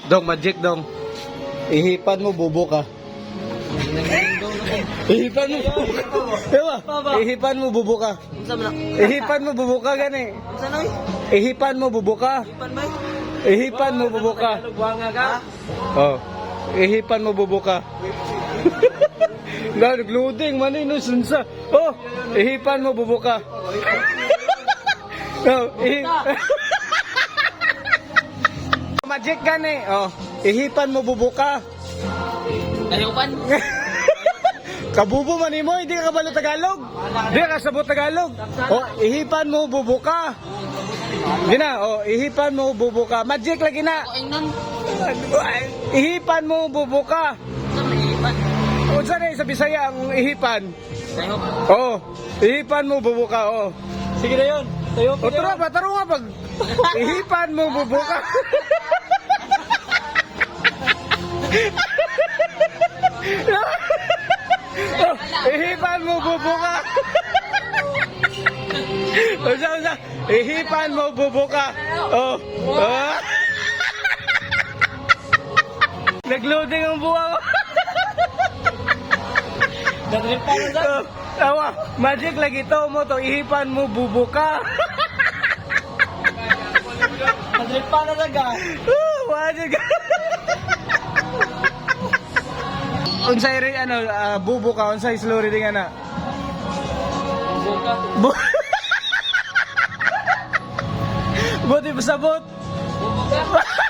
Dong, magic dong. Ihipan mo, bubo ka. Ihipan mo. Diba? Ihipan mo, bubo ka. Ihipan mo, bubo ka gani. Ihipan mo, bubo ka. Ihipan mo, bubo ka. Oh. Ihipan mo, bubo ka. Nagloading, manay no sunsa. Oh, ihipan mo, bubo ka. Oh, magic gani. Oh, ihipan mo, bubo ka. Ayupan. Kabubo man mo, hindi ka balo Tagalog. Hindi ka sabot Tagalog. Oh, ihipan mo, bubo ka. Gina, oh, ihipan mo, bubo ka. Magic lagi na. Ihipan mo, bubo ka. O saan sa Bisaya ang ihipan? Oh, ihipan mo, bubo ka. Oh. Sige na yun. Tayo O tara ba, taro nga pag ihipan mo, bubo ka. Oh, ihipan mo, bubo ka. Usa. Ihipan mo, bubo ka. Oh. Oh. Nagloading ang buwa mo. Dadalhin pa na dyan. Tawa, magic lagi to mo to. Ihipan mo, bubo ka. Dadalhin pa na dyan. Magic. Unsay rin bubo ka, unsay slow reading ana. Buka. Buti pasabot. Buka.